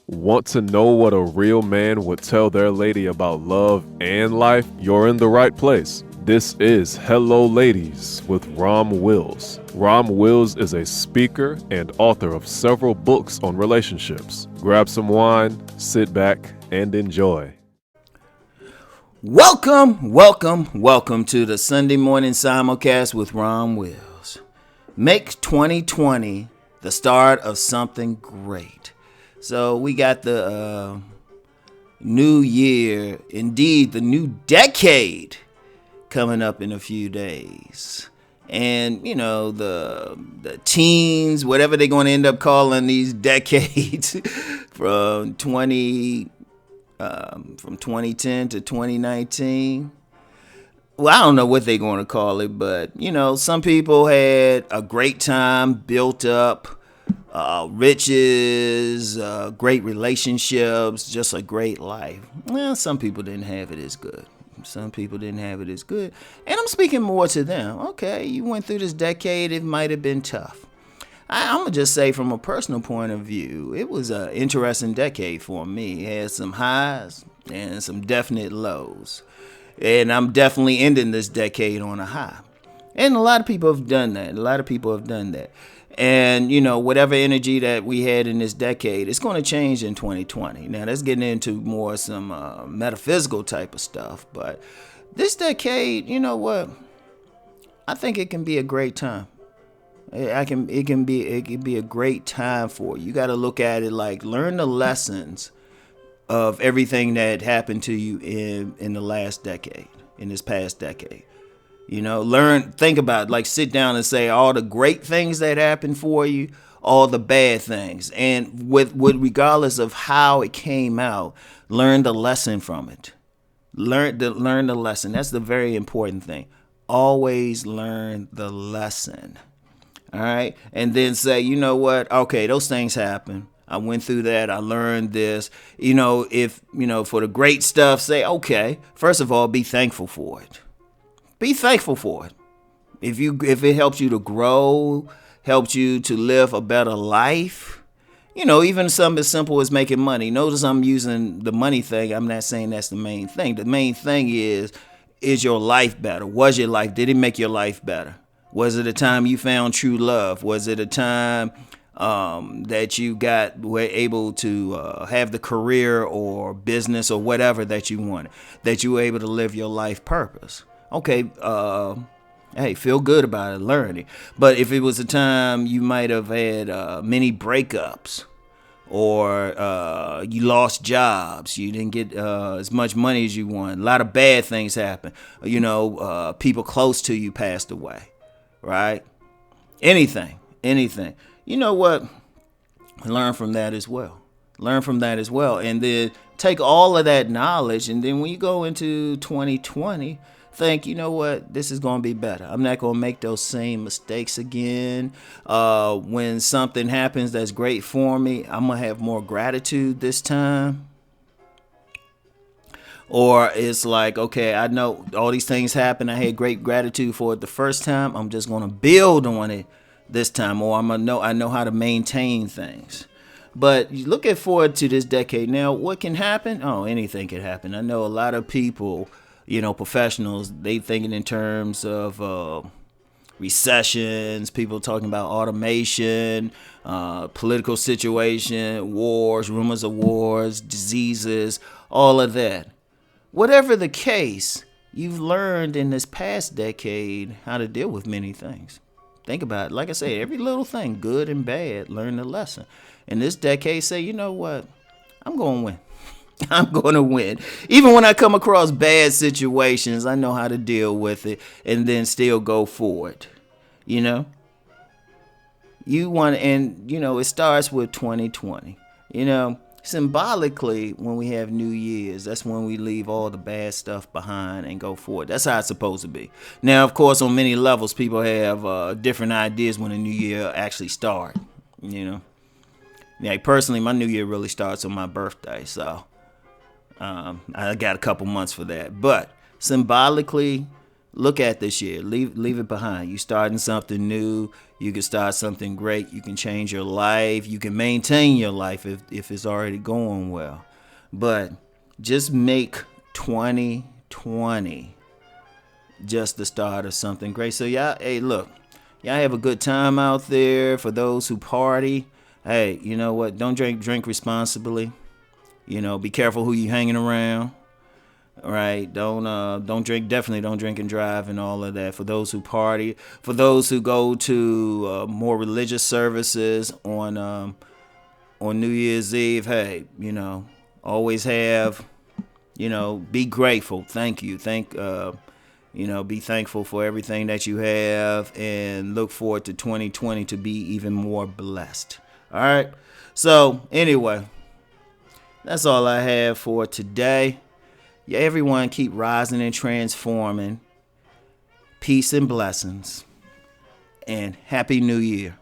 Want to know what a real man would tell their lady about love and life? You're in the right place. This is Hello Ladies with Rom Wills. Rom Wills is a speaker and author of several books on relationships. Grab some wine, sit back, and enjoy. Welcome to the Sunday morning simulcast with Rom Wills. Make 2020 the start of something great. So we got the new year, indeed the new decade, coming up in a few days. And, you know, the teens, whatever they're going to end up calling these decades from 2010 to 2019. Well, I don't know what they're going to call it, but, you know, some people had a great time, built up riches, great relationships, just a great life. Well, some people didn't have it as good. And I'm speaking more to them. Okay, you went through this decade, it might have been tough. I'm going to just say from a personal point of view, it was an interesting decade for me. It had some highs and some definite lows. And I'm definitely ending this decade on a high. And a lot of people have done that. And, you know, whatever energy that we had in this decade, it's going to change in 2020. Now, that's getting into more some metaphysical type of stuff. But this decade, you know what? I think it can be a great time. It can be a great time for you. You got to look at it like learn the lessons of everything that happened to you in the last decade, in this past decade. You know, think about it, like sit down and say all the great things that happened for you, all the bad things. And with regardless of how it came out, learn the lesson from it. Learn the lesson. That's the very important thing. Always learn the lesson. All right. And then say, you know what? Okay, those things happen. I went through that. I learned this. You know, if, you know, for the great stuff, say, okay, first of all, be thankful for it. Be thankful for it. If it helps you to grow, helps you to live a better life, you know, even something as simple as making money. Notice I'm using the money thing. I'm not saying that's the main thing. The main thing is your life better? Was your life, did it make your life better? Was it a time you found true love? Was it a time that you were able to have the career or business or whatever that you wanted, that you were able to live your life purpose? Okay, hey, feel good about it, learn it. But if it was a time you might have had many breakups, or you lost jobs, you didn't get as much money as you wanted, a lot of bad things happened, you know, people close to you passed away, right? Anything. You know what? Learn from that as well. And then take all of that knowledge, and then when you go into 2020, think, you know what, this is going to be better. I'm not going to make those same mistakes again. When something happens that's great for me, I'm going to have more gratitude this time. Or it's like, okay, I know all these things happen. I had great gratitude for it the first time. I'm just going to build on it this time. Or I know how to maintain things. But looking forward to this decade. Now, what can happen? Oh, anything can happen. I know a lot of people, you know, professionals, they thinking in terms of recessions, people talking about automation, political situation, wars, rumors of wars, diseases, all of that. Whatever the case, you've learned in this past decade how to deal with many things. Think about it. Like I say, every little thing, good and bad, learn the lesson. In this decade, say, you know what? I'm going to win. I'm going to win. Even when I come across bad situations, I know how to deal with it and then still go forward. You know? And you know, it starts with 2020. You know, symbolically, when we have New Year's, that's when we leave all the bad stuff behind and go forward. That's how it's supposed to be. Now, of course, on many levels, people have different ideas when the New Year actually starts. You know? Yeah, personally, my New Year really starts on my birthday, so I got a couple months for that. But symbolically, look at this year. Leave it behind. You starting something new. You can start something great. You can change your life. You can maintain your life if it's already going well. But just make 2020 just the start of something great. So y'all, hey, look, y'all have a good time out there. For those who party, hey, you know what? Don't drink responsibly. Be careful who you hanging around. All right, don't drink. Definitely don't drink and drive and all of that. For those who party, for those who go to more religious services on New Year's Eve, hey, always have, be grateful. Thank you. Be thankful for everything that you have, and look forward to 2020 to be even more blessed. All right. So anyway, that's all I have for today. Yeah, everyone keep rising and transforming. Peace and blessings. And Happy New Year.